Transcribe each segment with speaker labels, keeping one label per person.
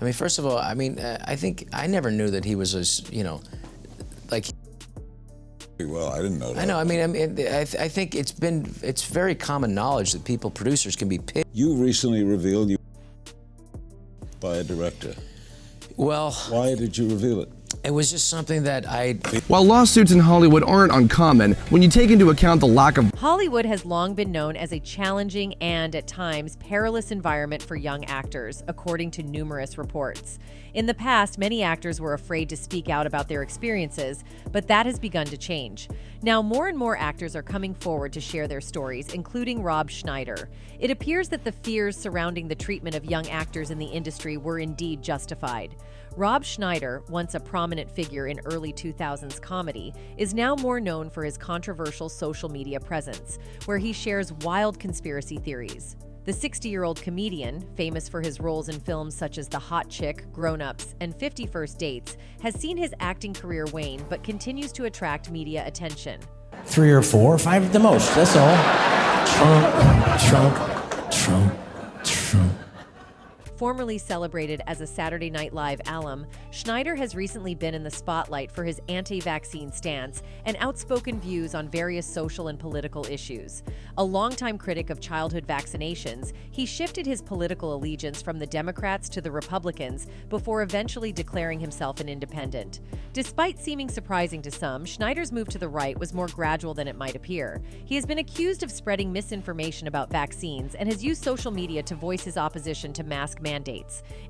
Speaker 1: I mean, first of all, I mean, I think I never knew that he was as, you know, like.
Speaker 2: Well, I didn't know that.
Speaker 1: I know. I mean, I think it's very common knowledge that producers can be picked.
Speaker 2: You recently revealed you by a director.
Speaker 1: Well,
Speaker 2: why did you reveal it?
Speaker 1: It was just something that
Speaker 3: While lawsuits in Hollywood aren't uncommon, when you take into account the lack of...
Speaker 4: Hollywood has long been known as a challenging and, at times, perilous environment for young actors, according to numerous reports. In the past, many actors were afraid to speak out about their experiences, but that has begun to change. Now, more and more actors are coming forward to share their stories, including Rob Schneider. It appears that the fears surrounding the treatment of young actors in the industry were indeed justified. Rob Schneider, once a prominent figure in early 2000s comedy, is now more known for his controversial social media presence, where he shares wild conspiracy theories. The 60-year-old comedian, famous for his roles in films such as The Hot Chick, Grown Ups, and 50 First Dates, has seen his acting career wane but continues to attract media attention.
Speaker 5: 3 or 4 or 5 at the most, that's all. Trump.
Speaker 4: Formerly celebrated as a Saturday Night Live alum, Schneider has recently been in the spotlight for his anti-vaccine stance and outspoken views on various social and political issues. A longtime critic of childhood vaccinations, he shifted his political allegiance from the Democrats to the Republicans before eventually declaring himself an independent. Despite seeming surprising to some, Schneider's move to the right was more gradual than it might appear. He has been accused of spreading misinformation about vaccines and has used social media to voice his opposition to mask mandates.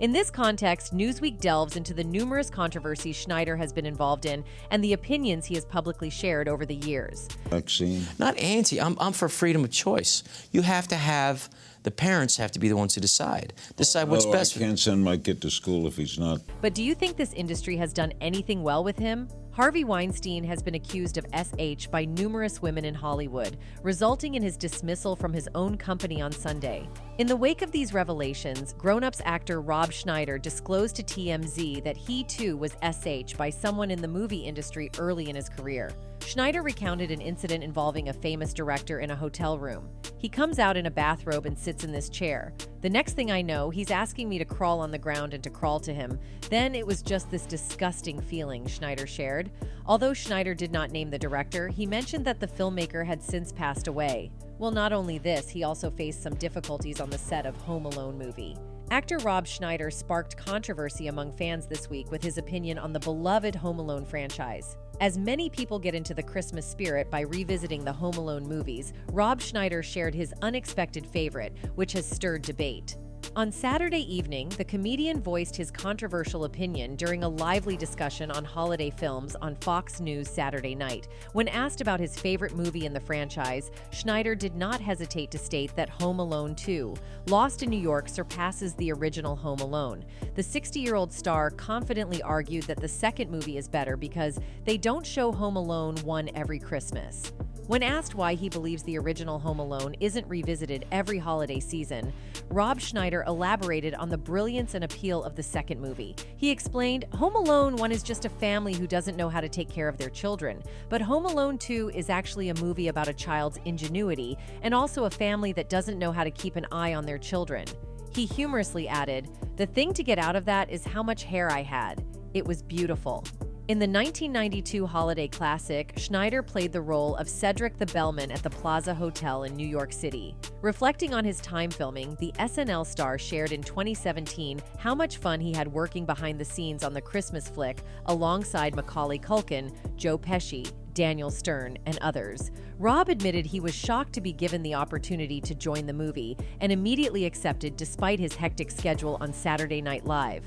Speaker 4: In this context, Newsweek delves into the numerous controversies Schneider has been involved in and the opinions he has publicly shared over the years.
Speaker 2: Vaccine?
Speaker 1: Not anti. I'm for freedom of choice. You have to have, the parents have to be the ones who decide what's best.
Speaker 2: I can't send my kid to school if he's not.
Speaker 4: But do you think this industry has done anything well with him? Harvey Weinstein has been accused of SH by numerous women in Hollywood, resulting in his dismissal from his own company on Sunday. In the wake of these revelations, Grown Ups actor Rob Schneider disclosed to TMZ that he too was SH by someone in the movie industry early in his career. Schneider recounted an incident involving a famous director in a hotel room. He comes out in a bathrobe and sits in this chair. The next thing I know, he's asking me to crawl on the ground and to crawl to him. Then it was just this disgusting feeling, Schneider shared. Although Schneider did not name the director, he mentioned that the filmmaker had since passed away. Well, not only this, he also faced some difficulties on the set of Home Alone movie. Actor Rob Schneider sparked controversy among fans this week with his opinion on the beloved Home Alone franchise. As many people get into the Christmas spirit by revisiting the Home Alone movies, Rob Schneider shared his unexpected favorite, which has stirred debate. On Saturday evening, the comedian voiced his controversial opinion during a lively discussion on holiday films on Fox News Saturday night. When asked about his favorite movie in the franchise, Schneider did not hesitate to state that Home Alone 2, Lost in New York, surpasses the original Home Alone. The 60-year-old star confidently argued that the second movie is better because they don't show Home Alone 1 every Christmas. When asked why he believes the original Home Alone isn't revisited every holiday season, Rob Schneider elaborated on the brilliance and appeal of the second movie. He explained, Home Alone 1 is just a family who doesn't know how to take care of their children, but Home Alone 2 is actually a movie about a child's ingenuity and also a family that doesn't know how to keep an eye on their children. He humorously added, the thing to get out of that is how much hair I had. It was beautiful. In the 1992 holiday classic, Schneider played the role of Cedric the Bellman at the Plaza Hotel in New York City. Reflecting on his time filming, the SNL star shared in 2017 how much fun he had working behind the scenes on the Christmas flick alongside Macaulay Culkin, Joe Pesci, Daniel Stern, and others. Rob admitted he was shocked to be given the opportunity to join the movie and immediately accepted despite his hectic schedule on Saturday Night Live.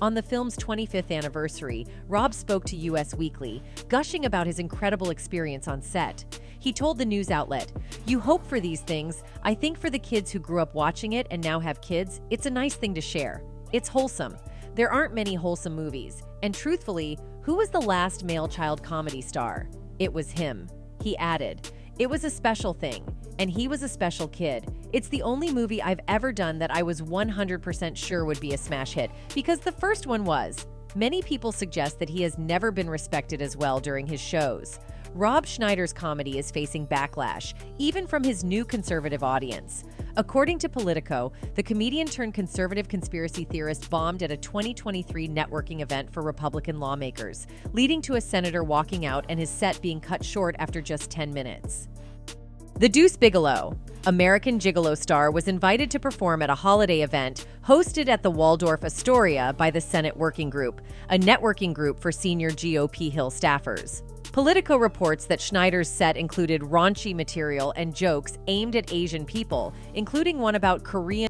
Speaker 4: On the film's 25th anniversary, Rob spoke to US Weekly, gushing about his incredible experience on set. He told the news outlet, "You hope for these things. I think for the kids who grew up watching it and now have kids, it's a nice thing to share. It's wholesome. There aren't many wholesome movies. And truthfully, who was the last male child comedy star? It was him." He added, "It was a special thing, and he was a special kid. It's the only movie I've ever done that I was 100% sure would be a smash hit, because the first one was." Many people suggest that he has never been respected as well during his shows. Rob Schneider's comedy is facing backlash, even from his new conservative audience. According to Politico, the comedian-turned-conservative conspiracy theorist bombed at a 2023 networking event for Republican lawmakers, leading to a senator walking out and his set being cut short after just 10 minutes. The Deuce Bigalow, American Gigolo star, was invited to perform at a holiday event hosted at the Waldorf Astoria by the Senate Working Group, a networking group for senior GOP Hill staffers. Politico reports that Schneider's set included raunchy material and jokes aimed at Asian people, including one about Korean.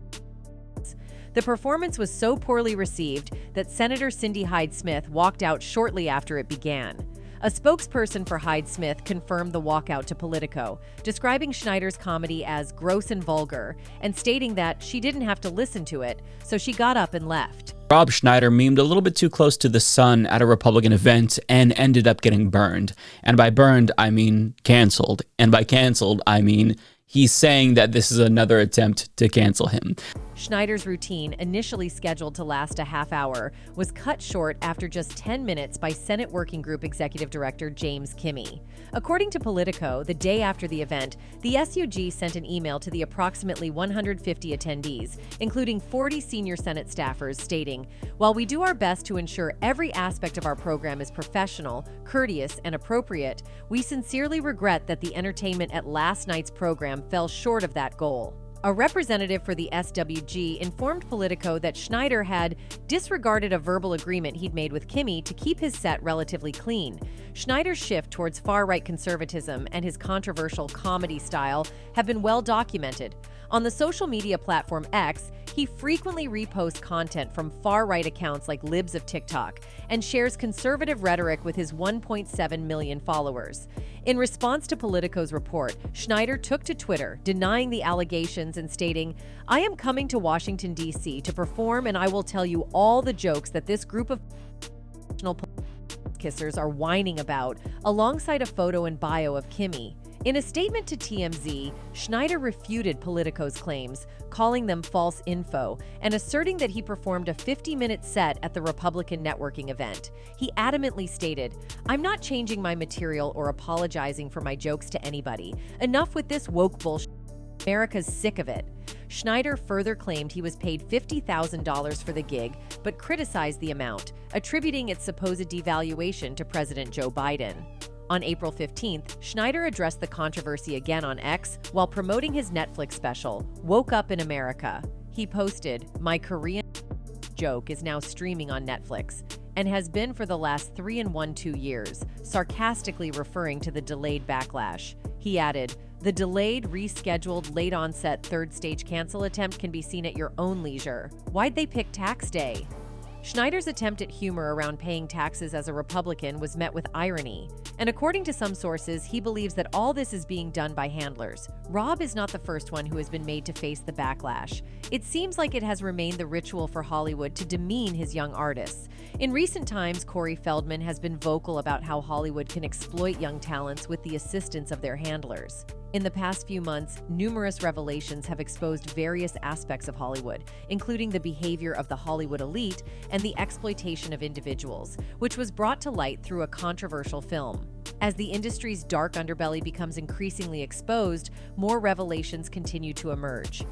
Speaker 4: The performance was so poorly received that Senator Cindy Hyde-Smith walked out shortly after it began. A spokesperson for Hyde-Smith confirmed the walkout to Politico, describing Schneider's comedy as gross and vulgar, and stating that she didn't have to listen to it, so she got up and left.
Speaker 6: Rob Schneider memed a little bit too close to the sun at a Republican event and ended up getting burned. And by burned, I mean canceled. And by canceled, I mean he's saying that this is another attempt to cancel him.
Speaker 4: Schneider's routine, initially scheduled to last a half hour, was cut short after just 10 minutes by Senate Working Group Executive Director James Kenney. According to Politico, the day after the event, the SUG sent an email to the approximately 150 attendees, including 40 senior Senate staffers, stating, "While we do our best to ensure every aspect of our program is professional, courteous, and appropriate, we sincerely regret that the entertainment at last night's program fell short of that goal." A representative for the SWG informed Politico that Schneider had disregarded a verbal agreement he'd made with Kenney to keep his set relatively clean. Schneider's shift towards far-right conservatism and his controversial comedy style have been well documented. On the social media platform X, he frequently reposts content from far-right accounts like Libs of TikTok and shares conservative rhetoric with his 1.7 million followers. In response to Politico's report, Schneider took to Twitter, denying the allegations and stating, "I am coming to Washington, D.C. to perform, and I will tell you all the jokes that this group of kissers are whining about," alongside a photo and bio of Kenney. In a statement to TMZ, Schneider refuted Politico's claims, calling them false info, and asserting that he performed a 50-minute set at the Republican networking event. He adamantly stated, "I'm not changing my material or apologizing for my jokes to anybody. Enough with this woke bullshit. America's sick of it." Schneider further claimed he was paid $50,000 for the gig, but criticized the amount, attributing its supposed devaluation to President Joe Biden. On April 15th, Schneider addressed the controversy again on X while promoting his Netflix special, Woke Up in America. He posted, "My Korean joke is now streaming on Netflix, and has been for the last 3 years, sarcastically referring to the delayed backlash. He added, "The delayed, rescheduled, late-onset third-stage cancel attempt can be seen at your own leisure. Why'd they pick tax day?" Schneider's attempt at humor around paying taxes as a Republican was met with irony, and according to some sources, he believes that all this is being done by handlers. Rob is not the first one who has been made to face the backlash. It seems like it has remained the ritual for Hollywood to demean his young artists. In recent times, Corey Feldman has been vocal about how Hollywood can exploit young talents with the assistance of their handlers. In the past few months, numerous revelations have exposed various aspects of Hollywood, including the behavior of the Hollywood elite and the exploitation of individuals, which was brought to light through a controversial film. As the industry's dark underbelly becomes increasingly exposed, more revelations continue to emerge.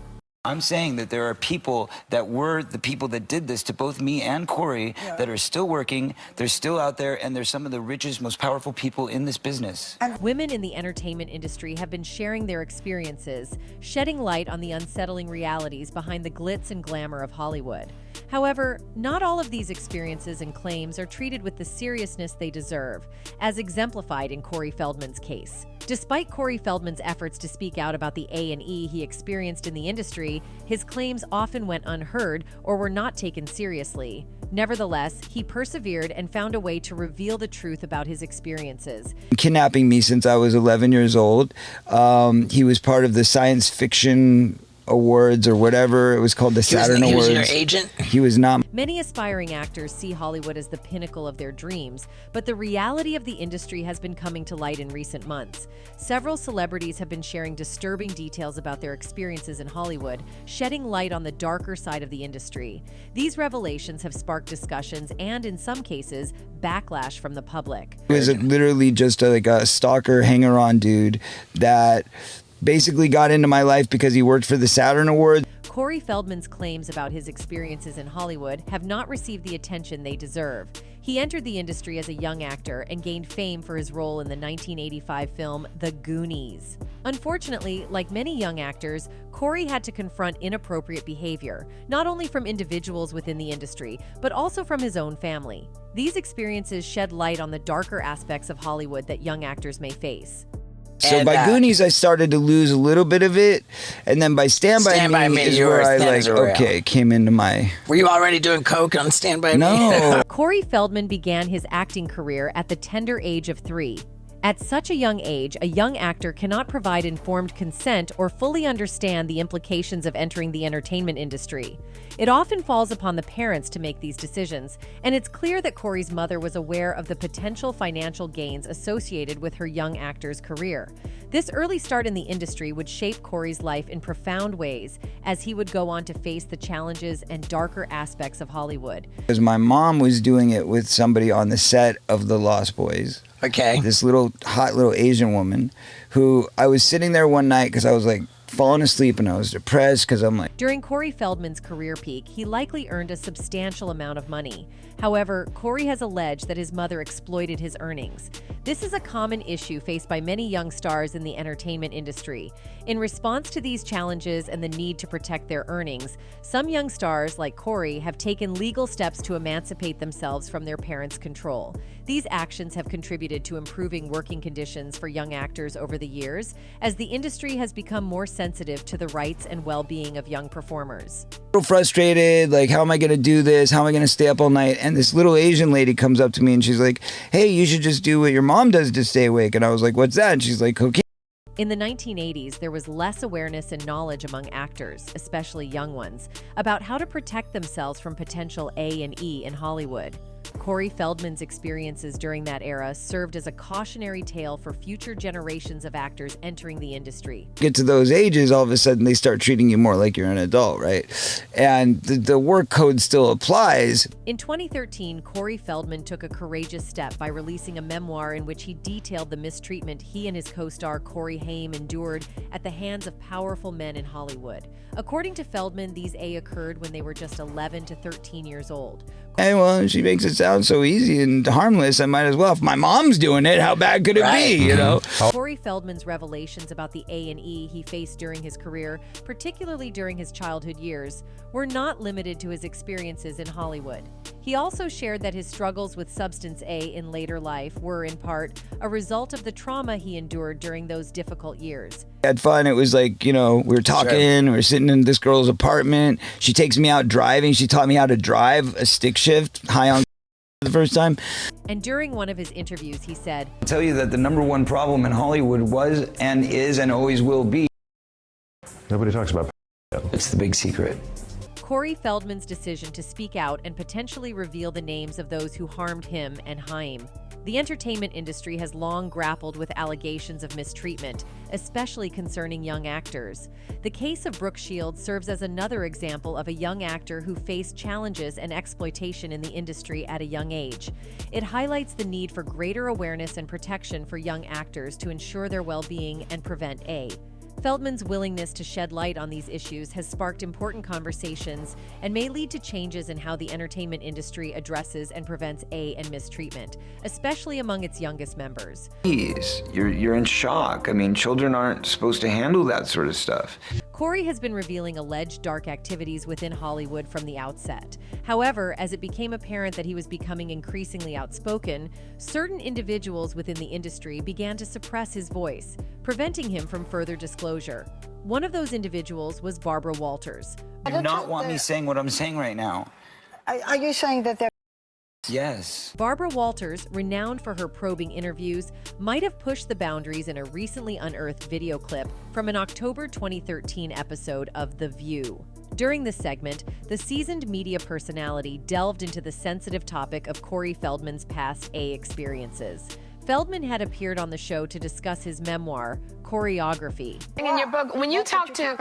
Speaker 7: I'm saying that there are people that were the people that did this to both me and Corey that are still working, they're still out there, and they're some of the richest, most powerful people in this business.
Speaker 4: Women in the entertainment industry have been sharing their experiences, shedding light on the unsettling realities behind the glitz and glamour of Hollywood. However, not all of these experiences and claims are treated with the seriousness they deserve, as exemplified in Corey Feldman's case. Despite Corey Feldman's efforts to speak out about the A&E he experienced in the industry, his claims often went unheard or were not taken seriously. Nevertheless, he persevered and found a way to reveal the truth about his experiences.
Speaker 8: Kidnapping me since I was 11 years old. He was part of the science fiction awards or whatever it was called, the Saturn Awards.
Speaker 5: He was your agent?
Speaker 8: He was not.
Speaker 4: Many aspiring actors see Hollywood as the pinnacle of their dreams, but the reality of the industry has been coming to light in recent months. Several celebrities have been sharing disturbing details about their experiences in Hollywood, shedding light on the darker side of the industry. These revelations have sparked discussions and, in some cases, backlash from the public.
Speaker 8: It was literally just like a stalker hanger-on dude that basically got into my life because he worked for the Saturn Awards.
Speaker 4: Corey Feldman's claims about his experiences in Hollywood have not received the attention they deserve. He entered the industry as a young actor and gained fame for his role in the 1985 film The Goonies. Unfortunately, like many young actors, Corey had to confront inappropriate behavior, not only from individuals within the industry, but also from his own family. These experiences shed light on the darker aspects of Hollywood that young actors may face.
Speaker 8: So by Goonies, I started to lose a little bit of it, and then by Stand By Me is where I came into my...
Speaker 9: Were you already doing coke on Stand By Me?
Speaker 8: No.
Speaker 4: Corey Feldman began his acting career at the tender age of 3. At such a young age, a young actor cannot provide informed consent or fully understand the implications of entering the entertainment industry. It often falls upon the parents to make these decisions, and it's clear that Corey's mother was aware of the potential financial gains associated with her young actor's career. This early start in the industry would shape Corey's life in profound ways as he would go on to face the challenges and darker aspects of Hollywood.
Speaker 8: Because my mom was doing it with somebody on the set of The Lost Boys.
Speaker 9: Okay.
Speaker 8: This hot little Asian woman who I was sitting there one night because I was like falling asleep and I was depressed because I'm like...
Speaker 4: During Corey Feldman's career peak, he likely earned a substantial amount of money. However, Corey has alleged that his mother exploited his earnings. This is a common issue faced by many young stars in the entertainment industry. In response to these challenges and the need to protect their earnings, some young stars, like Corey, have taken legal steps to emancipate themselves from their parents' control. These actions have contributed to improving working conditions for young actors over the years, as the industry has become more sensitive to the rights and well-being of young performers.
Speaker 8: A little frustrated, like, how am I going to do this? How am I going to stay up all night? And this little Asian lady comes up to me and she's like, hey, you should just do what your mom does to stay awake. And I was like, what's that? And she's like, cocaine.
Speaker 4: In the 1980s, there was less awareness and knowledge among actors, especially young ones, about how to protect themselves from potential A&E in Hollywood. Corey Feldman's experiences during that era served as a cautionary tale for future generations of actors entering the industry.
Speaker 8: Get to those ages, all of a sudden they start treating you more like you're an adult, right? And the work code still applies.
Speaker 4: In 2013, Corey Feldman took a courageous step by releasing a memoir in which he detailed the mistreatment he and his co-star Corey Haim endured at the hands of powerful men in Hollywood. According to Feldman, these occurred when they were just 11 to 13 years old.
Speaker 8: Hey, well, she makes it sound so easy and harmless, I might as well. If my mom's doing it, how bad could it be, you know?
Speaker 4: Corey Feldman's revelations about the A&E he faced during his career, particularly during his childhood years, were not limited to his experiences in Hollywood. He also shared that his struggles with substance A in later life were, in part, a result of the trauma he endured during those difficult years.
Speaker 8: I had fun. It was like, you know, we were talking, we were sitting in this girl's apartment. She takes me out driving. She taught me how to drive a stick shift high on the first time.
Speaker 4: And during one of his interviews, he said,
Speaker 7: I'll tell you that the #1 problem in Hollywood was and is and always will be.
Speaker 2: Nobody talks about
Speaker 7: It's the big secret.
Speaker 4: Corey Feldman's decision to speak out and potentially reveal the names of those who harmed him and Haim. The entertainment industry has long grappled with allegations of mistreatment, especially concerning young actors. The case of Brooke Shields serves as another example of a young actor who faced challenges and exploitation in the industry at a young age. It highlights the need for greater awareness and protection for young actors to ensure their well-being and prevent A. Feldman's willingness to shed light on these issues has sparked important conversations and may lead to changes in how the entertainment industry addresses and prevents A and mistreatment, especially among its youngest members.
Speaker 7: Please, you're in shock. I mean, children aren't supposed to handle that sort of stuff.
Speaker 4: Corey has been revealing alleged dark activities within Hollywood from the outset. However, as it became apparent that he was becoming increasingly outspoken, certain individuals within the industry began to suppress his voice, preventing him from further disclosure. One of those individuals was Barbara Walters.
Speaker 7: You do not want me saying what I'm saying right now.
Speaker 10: Are you saying that they're...
Speaker 7: Yes.
Speaker 4: Barbara Walters, renowned for her probing interviews, might have pushed the boundaries in a recently unearthed video clip from an October 2013 episode of The View. During this segment, the seasoned media personality delved into the sensitive topic of Corey Feldman's past A experiences. Feldman had appeared on the show to discuss his memoir, Choreography.
Speaker 10: In your book, when you talk to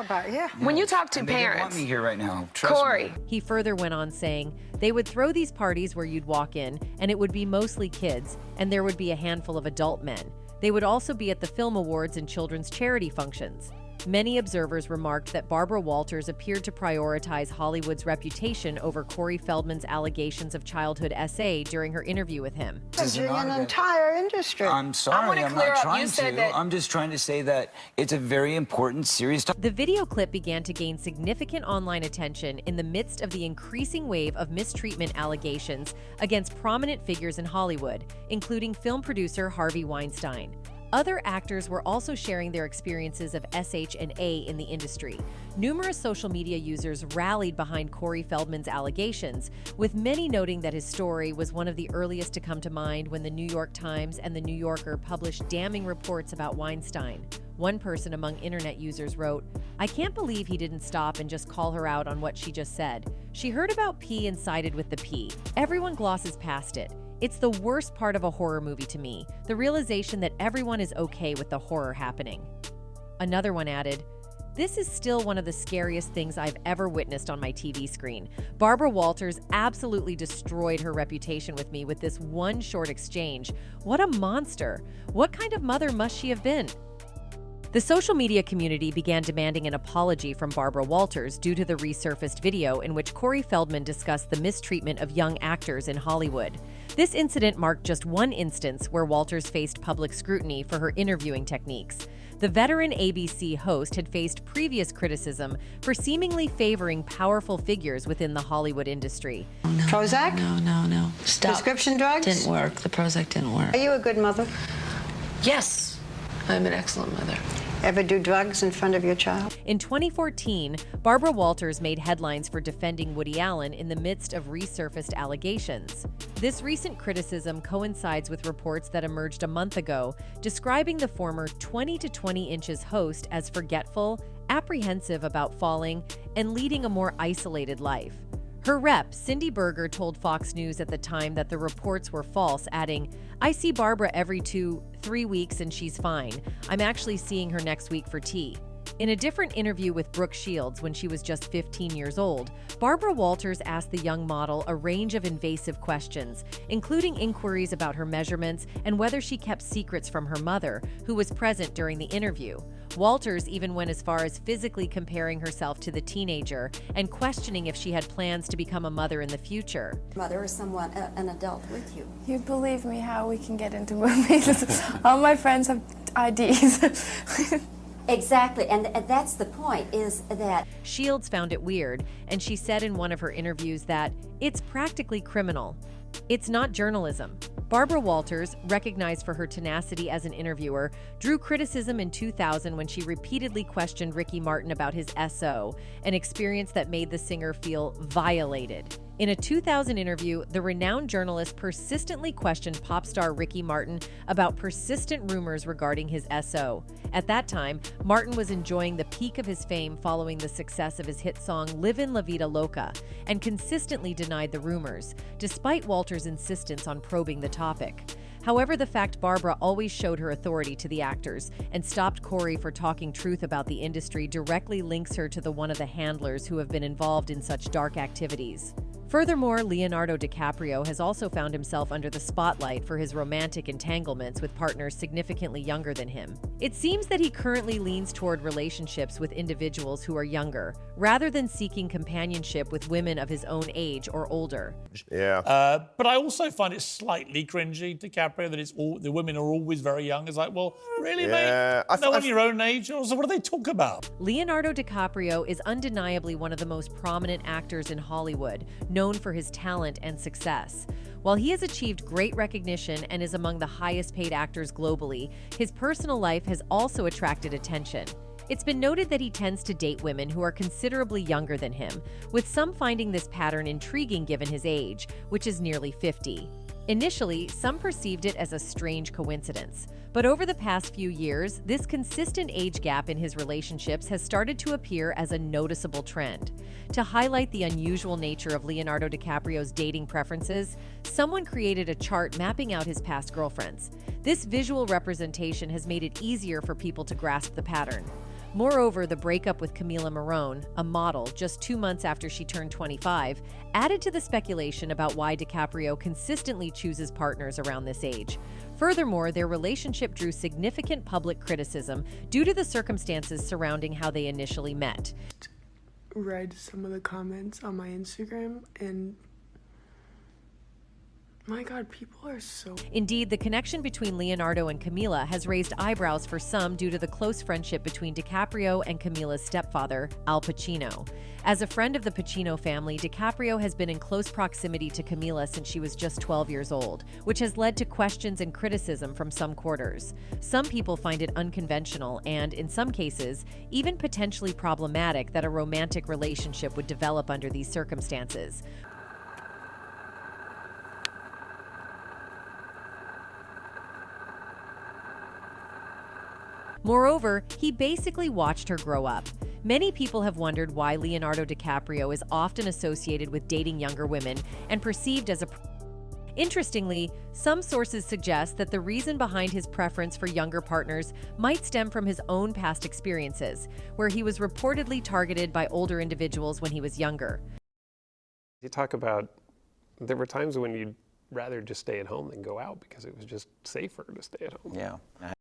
Speaker 7: When you talk to parents, they don't want me here right now. Trust
Speaker 10: Corey.
Speaker 7: me.
Speaker 4: He further went on saying, they would throw these parties where you'd walk in, and it would be mostly kids, and there would be a handful of adult men. They would also be at the film awards and children's charity functions. Many observers remarked that Barbara Walters appeared to prioritize Hollywood's reputation over Corey Feldman's allegations of childhood SA during her interview with him.
Speaker 10: An entire industry.
Speaker 7: I'm sorry, I'm not trying to. I'm just trying to say that it's a very important, serious topic.
Speaker 4: The video clip began to gain significant online attention in the midst of the increasing wave of mistreatment allegations against prominent figures in Hollywood, including film producer Harvey Weinstein. Other actors were also sharing their experiences of SH&A in the industry. Numerous social media users rallied behind Corey Feldman's allegations, with many noting that his story was one of the earliest to come to mind when the New York Times and the New Yorker published damning reports about Weinstein. One person among internet users wrote, "I can't believe he didn't stop and just call her out on what she just said. She heard about P and sided with the P. Everyone glosses past it. It's the worst part of a horror movie to me, the realization that everyone is okay with the horror happening." Another one added, "This is still one of the scariest things I've ever witnessed on my TV screen. Barbara Walters absolutely destroyed her reputation with me with this one short exchange. What a monster. What kind of mother must she have been?" The social media community began demanding an apology from Barbara Walters due to the resurfaced video in which Corey Feldman discussed the mistreatment of young actors in Hollywood. This incident marked just one instance where Walters faced public scrutiny for her interviewing techniques. The veteran ABC host had faced previous criticism for seemingly favoring powerful figures within the Hollywood industry.
Speaker 10: Prozac?
Speaker 9: No. Stop.
Speaker 10: Prescription drugs?
Speaker 9: Didn't work. The Prozac didn't work.
Speaker 10: Are you a good mother?
Speaker 9: Yes, I'm an excellent mother.
Speaker 10: Ever do drugs in front of your child?
Speaker 4: In 2014, Barbara Walters made headlines for defending Woody Allen in the midst of resurfaced allegations. This recent criticism coincides with reports that emerged a month ago describing the former 20 to 20 inches host as forgetful, apprehensive about falling, and leading a more isolated life. Her rep, Cindy Berger, told Fox News at the time that the reports were false, adding, "I see Barbara every 2-3 weeks and she's fine. I'm actually seeing her next week for tea." In a different interview with Brooke Shields when she was just 15 years old, Barbara Walters asked the young model a range of invasive questions, including inquiries about her measurements and whether she kept secrets from her mother, who was present during the interview. Walters even went as far as physically comparing herself to the teenager and questioning if she had plans to become a mother in the future.
Speaker 11: Mother or someone, an adult with you.
Speaker 12: You believe me how we can get into movies. All my friends have IDs.
Speaker 11: Exactly, and that's the point, is that
Speaker 4: Shields found it weird, and she said in one of her interviews that it's practically criminal. It's not journalism. Barbara Walters, recognized for her tenacity as an interviewer, drew criticism in 2000 when she repeatedly questioned Ricky Martin about his SO, an experience that made the singer feel violated. In a 2000 interview, the renowned journalist persistently questioned pop star Ricky Martin about persistent rumors regarding his SO. At that time, Martin was enjoying the peak of his fame following the success of his hit song Livin' La Vida Loca, and consistently denied the rumors, despite Walters' insistence on probing the topic. However, the fact Barbara always showed her authority to the actors and stopped Corey for talking truth about the industry directly links her to one of the handlers who have been involved in such dark activities. Furthermore, Leonardo DiCaprio has also found himself under the spotlight for his romantic entanglements with partners significantly younger than him. It seems that he currently leans toward relationships with individuals who are younger, rather than seeking companionship with women of his own age or older.
Speaker 13: Yeah. But I also find it slightly cringy, DiCaprio, that the women are always very young. It's like, well, really, mate? No one your own age? So what do they talk about?
Speaker 4: Leonardo DiCaprio is undeniably one of the most prominent actors in Hollywood, known for his talent and success. While he has achieved great recognition and is among the highest paid actors globally, his personal life has also attracted attention. It's been noted that he tends to date women who are considerably younger than him, with some finding this pattern intriguing given his age, which is nearly 50. Initially, some perceived it as a strange coincidence, but over the past few years, this consistent age gap in his relationships has started to appear as a noticeable trend. To highlight the unusual nature of Leonardo DiCaprio's dating preferences, someone created a chart mapping out his past girlfriends. This visual representation has made it easier for people to grasp the pattern. Moreover, the breakup with Camila Morrone, a model, just 2 months after she turned 25, added to the speculation about why DiCaprio consistently chooses partners around this age. Furthermore, their relationship drew significant public criticism due to the circumstances surrounding how they initially met.
Speaker 14: Read some of the comments on my Instagram, and my God, people are so...
Speaker 4: Indeed, the connection between Leonardo and Camila has raised eyebrows for some due to the close friendship between DiCaprio and Camila's stepfather, Al Pacino. As a friend of the Pacino family, DiCaprio has been in close proximity to Camila since she was just 12 years old, which has led to questions and criticism from some quarters. Some people find it unconventional and, in some cases, even potentially problematic that a romantic relationship would develop under these circumstances. Moreover, he basically watched her grow up. Many people have wondered why Leonardo DiCaprio is often associated with dating younger women and perceived as a... Interestingly, some sources suggest that the reason behind his preference for younger partners might stem from his own past experiences, where he was reportedly targeted by older individuals when he was younger.
Speaker 15: You talk about, there were times when you'd rather just stay at home than go out because it was just safer to stay at home.
Speaker 16: Yeah.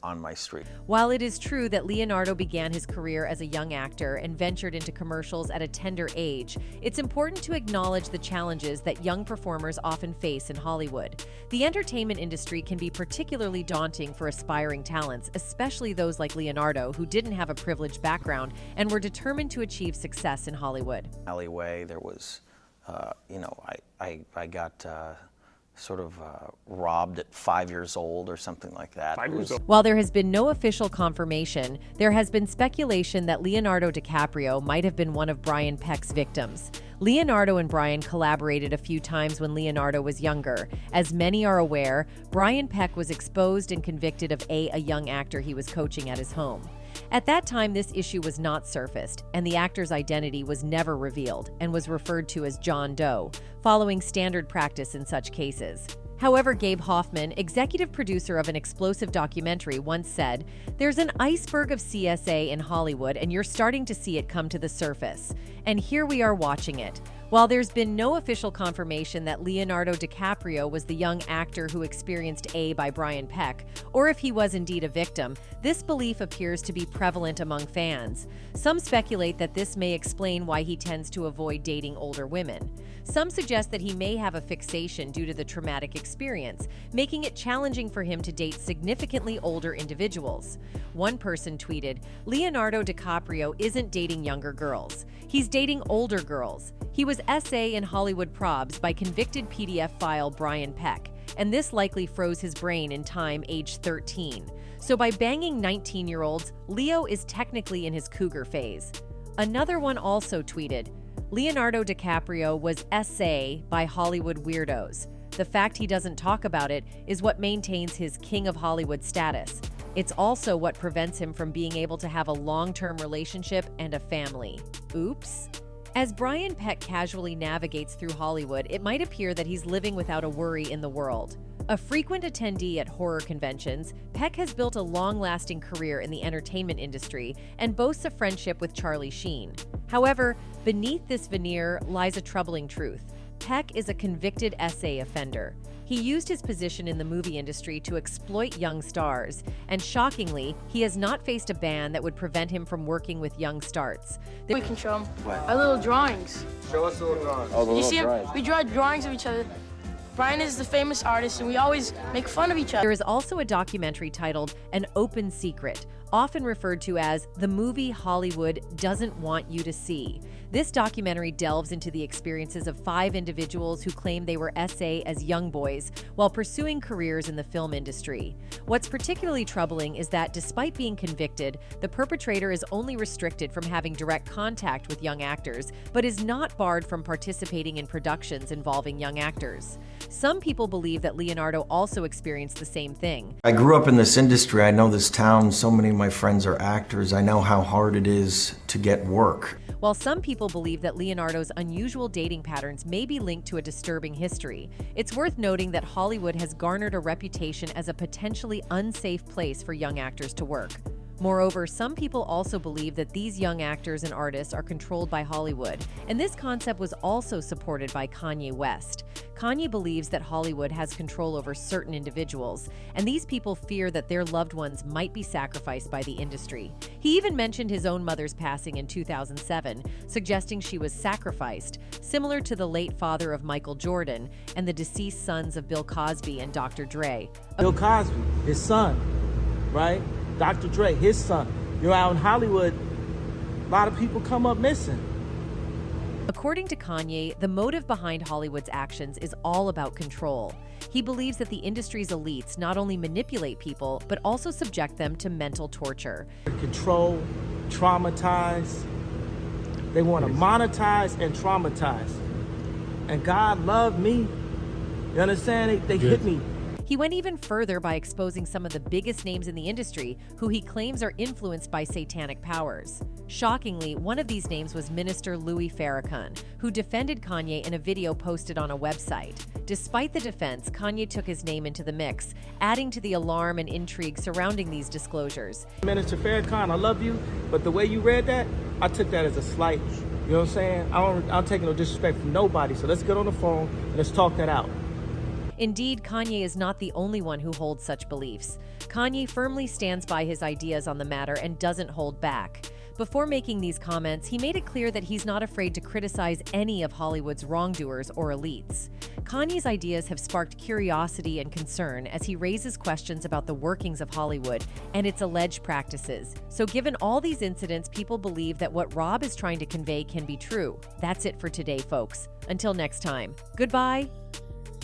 Speaker 16: On my street.
Speaker 4: While it is true that Leonardo began his career as a young actor and ventured into commercials at a tender age, it's important to acknowledge the challenges that young performers often face in Hollywood. The entertainment industry can be particularly daunting for aspiring talents, especially those like Leonardo, who didn't have a privileged background and were determined to achieve success in Hollywood.
Speaker 16: Alleyway, there was, I got robbed at 5 years old or something like that.
Speaker 15: 5 years old.
Speaker 4: While there has been no official confirmation, there has been speculation that Leonardo DiCaprio might have been one of Brian Peck's victims. Leonardo and Brian collaborated a few times when Leonardo was younger. As many are aware, Brian Peck was exposed and convicted of a young actor he was coaching at his home. At that time, this issue was not surfaced, and the actor's identity was never revealed and was referred to as John Doe, following standard practice in such cases. However, Gabe Hoffman, executive producer of an explosive documentary, once said, "There's an iceberg of CSA in Hollywood, and you're starting to see it come to the surface. And here we are watching it." While there's been no official confirmation that Leonardo DiCaprio was the young actor who experienced A by Brian Peck, or if he was indeed a victim, this belief appears to be prevalent among fans. Some speculate that this may explain why he tends to avoid dating older women. Some suggest that he may have a fixation due to the traumatic experience, making it challenging for him to date significantly older individuals. One person tweeted, "Leonardo DiCaprio isn't dating younger girls. He's dating older girls. He was SA in Hollywood probs by convicted PDF file Brian Peck, and this likely froze his brain in time age 13. So by banging 19-year-olds, Leo is technically in his cougar phase." Another one also tweeted, "Leonardo DiCaprio was SA by Hollywood weirdos. The fact he doesn't talk about it is what maintains his King of Hollywood status. It's also what prevents him from being able to have a long-term relationship and a family. Oops." As Brian Peck casually navigates through Hollywood, it might appear that he's living without a worry in the world. A frequent attendee at horror conventions, Peck has built a long-lasting career in the entertainment industry and boasts a friendship with Charlie Sheen. However, beneath this veneer lies a troubling truth. Peck is a convicted SA offender. He used his position in the movie industry to exploit young stars, and shockingly, he has not faced a ban that would prevent him from working with young starts.
Speaker 17: We can show them our little drawings.
Speaker 2: Show us the little drawings.
Speaker 17: Oh, you see them? We draw drawings of each other. Brian is the famous artist, and we always make fun of each other.
Speaker 4: There is also a documentary titled An Open Secret, often referred to as the movie Hollywood doesn't want you to see. This documentary delves into the experiences of 5 individuals who claim they were SA as young boys while pursuing careers in the film industry. What's particularly troubling is that despite being convicted, the perpetrator is only restricted from having direct contact with young actors, but is not barred from participating in productions involving young actors. Some people believe that Leonardo also experienced the same thing.
Speaker 16: I grew up in this industry. I know this town. So many of my friends are actors. I know how hard it is to get work.
Speaker 4: While some people believe that Leonardo's unusual dating patterns may be linked to a disturbing history, it's worth noting that Hollywood has garnered a reputation as a potentially unsafe place for young actors to work. Moreover, some people also believe that these young actors and artists are controlled by Hollywood, and this concept was also supported by Kanye West. Kanye believes that Hollywood has control over certain individuals, and these people fear that their loved ones might be sacrificed by the industry. He even mentioned his own mother's passing in 2007, suggesting she was sacrificed, similar to the late father of Michael Jordan and the deceased sons of Bill Cosby and Dr. Dre.
Speaker 18: Bill Cosby, his son, right? Dr. Dre, his son. You're out in Hollywood, a lot of people come up missing.
Speaker 4: According to Kanye, the motive behind Hollywood's actions is all about control. He believes that the industry's elites not only manipulate people, but also subject them to mental torture.
Speaker 18: Control, traumatize. They want to monetize and traumatize. And God loved me. You understand? They hit me.
Speaker 4: He went even further by exposing some of the biggest names in the industry who he claims are influenced by satanic powers. Shockingly, one of these names was Minister Louis Farrakhan, who defended Kanye in a video posted on a website. Despite the defense, Kanye took his name into the mix, adding to the alarm and intrigue surrounding these disclosures.
Speaker 18: Minister Farrakhan, I love you, but the way you read that, I took that as a slight. You know what I'm saying? I'm taking no disrespect from nobody, so let's get on the phone and let's talk that out.
Speaker 4: Indeed, Kanye is not the only one who holds such beliefs. Kanye firmly stands by his ideas on the matter and doesn't hold back. Before making these comments, he made it clear that he's not afraid to criticize any of Hollywood's wrongdoers or elites. Kanye's ideas have sparked curiosity and concern as he raises questions about the workings of Hollywood and its alleged practices. So given all these incidents, people believe that what Rob is trying to convey can be true. That's it for today, folks. Until next time, goodbye